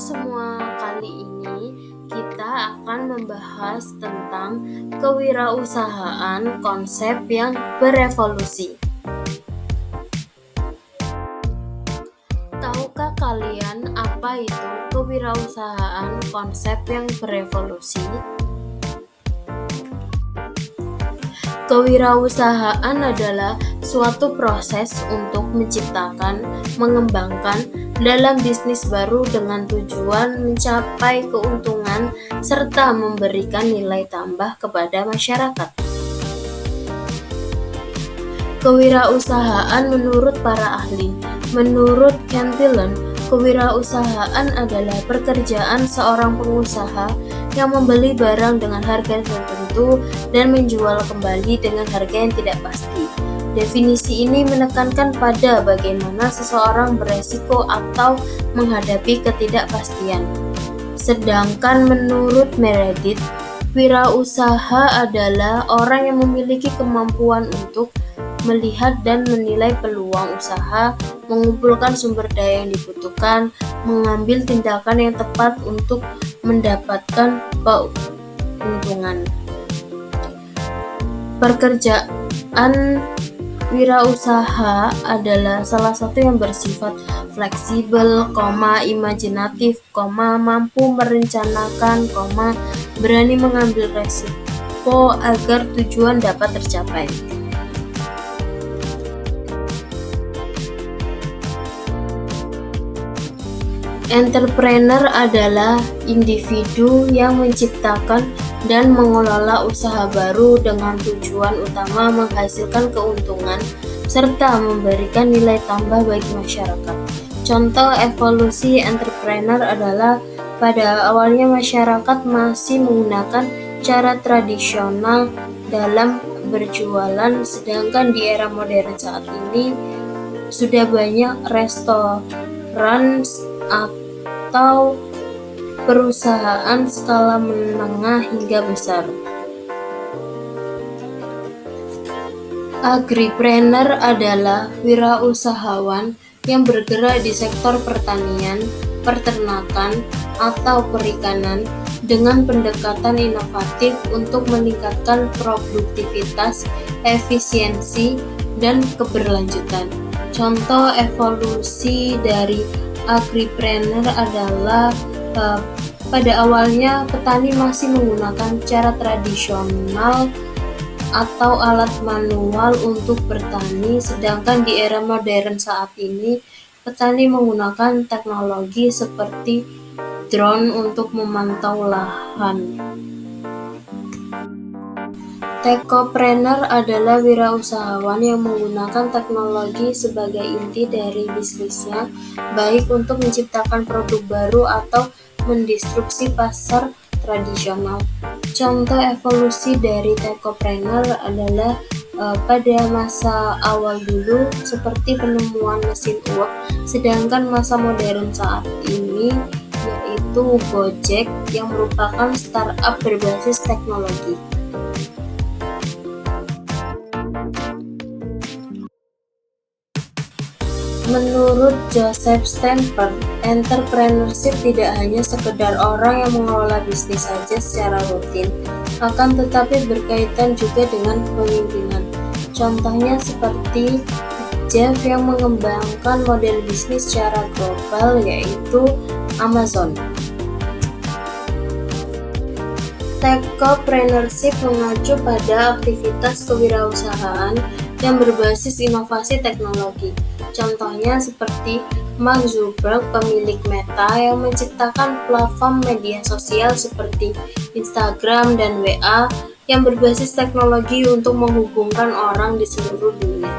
semua, kali ini kita akan membahas tentang kewirausahaan, konsep yang berevolusi. Tahukah kalian apa itu kewirausahaan, konsep yang berevolusi? Kewirausahaan adalah suatu proses untuk menciptakan, mengembangkan dalam bisnis baru dengan tujuan mencapai keuntungan serta memberikan nilai tambah kepada masyarakat. Kewirausahaan menurut para ahli. Menurut Cantillon, kewirausahaan adalah pekerjaan seorang pengusaha yang membeli barang dengan harga tertentu dan menjual kembali dengan harga yang tidak pasti. Definisi ini menekankan pada bagaimana seseorang beresiko atau menghadapi ketidakpastian. Sedangkan menurut Meredith, wirausaha adalah orang yang memiliki kemampuan untuk melihat dan menilai peluang usaha, mengumpulkan sumber daya yang dibutuhkan, mengambil tindakan yang tepat untuk mendapatkan keuntungan. Pekerjaan wirausaha adalah salah satu yang bersifat fleksibel, imajinatif, mampu merencanakan, berani mengambil resiko agar tujuan dapat tercapai. Entrepreneur adalah individu yang menciptakan dan mengelola usaha baru dengan tujuan utama menghasilkan keuntungan serta memberikan nilai tambah bagi masyarakat. Contoh evolusi entrepreneur adalah pada awalnya masyarakat masih menggunakan cara tradisional dalam berjualan, sedangkan di era modern saat ini sudah banyak restoran atau perusahaan skala menengah hingga besar. Agripreneur adalah wirausahawan yang bergerak di sektor pertanian, peternakan, atau perikanan dengan pendekatan inovatif untuk meningkatkan produktivitas, efisiensi, dan keberlanjutan. Contoh evolusi dari agripreneur adalah pada awalnya petani masih menggunakan cara tradisional atau alat manual untuk bertani, sedangkan di era modern saat ini petani menggunakan teknologi seperti drone untuk memantau lahan. Techopreneur adalah wirausahawan yang menggunakan teknologi sebagai inti dari bisnisnya, baik untuk menciptakan produk baru atau mendisrupsi pasar tradisional. Contoh evolusi dari techopreneur adalah pada masa awal dulu seperti penemuan mesin uap, sedangkan masa modern saat ini yaitu Gojek yang merupakan startup berbasis teknologi. Menurut Joseph Stanford, entrepreneurship tidak hanya sekedar orang yang mengelola bisnis saja secara rutin, akan tetapi berkaitan juga dengan kepemimpinan. Contohnya seperti Jeff yang mengembangkan model bisnis secara global, yaitu Amazon. Techcopreneurship mengacu pada aktivitas kewirausahaan yang berbasis inovasi teknologi. Contohnya seperti Mark Zuckerberg, pemilik Meta yang menciptakan platform media sosial seperti Instagram dan WA yang berbasis teknologi untuk menghubungkan orang di seluruh dunia.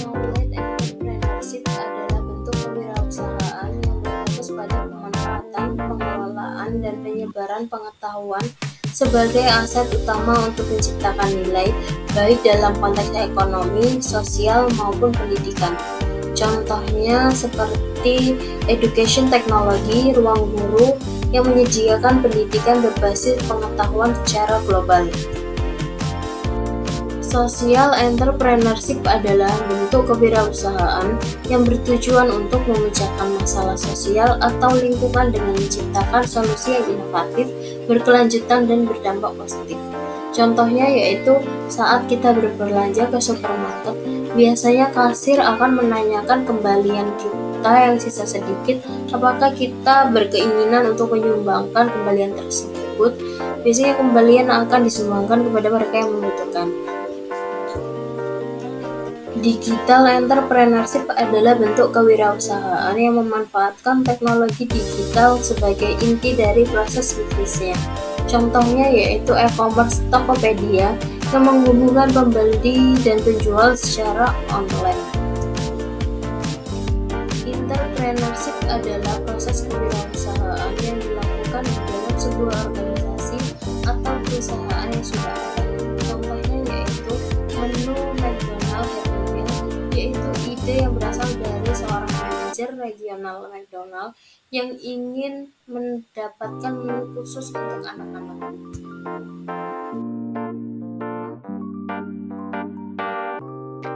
Knowledge entrepreneurship adalah bentuk kewirausahaan yang berfokus pada pemanfaatan, pengelolaan, dan penyebaran pengetahuan sebagai aset utama untuk menciptakan nilai, baik dalam konteks ekonomi, sosial, maupun pendidikan. Contohnya seperti education technology, ruang guru yang menyediakan pendidikan berbasis pengetahuan secara global. Social entrepreneurship adalah bentuk kewirausahaan yang bertujuan untuk memecahkan masalah sosial atau lingkungan dengan menciptakan solusi yang inovatif, berkelanjutan, dan berdampak positif. Contohnya yaitu saat kita berbelanja ke supermarket, biasanya kasir akan menanyakan kembalian kita yang sisa sedikit, apakah kita berkeinginan untuk menyumbangkan kembalian tersebut. Biasanya kembalian akan disumbangkan kepada mereka yang membutuhkan. Digital entrepreneurship adalah bentuk kewirausahaan yang memanfaatkan teknologi digital sebagai inti dari proses bisnisnya. Contohnya yaitu e-commerce Tokopedia yang menghubungkan pembeli dan penjual secara online. Entrepreneurship adalah proses kewirausahaan yang dilakukan di dalam sebuah organisasi atau perusahaan yang sudah ada. Contohnya yaitu menu McDonald Happy Meal, yaitu ide yang berasal dari seorang manajer regional McDonald yang ingin mendapatkan menu khusus untuk anak-anak.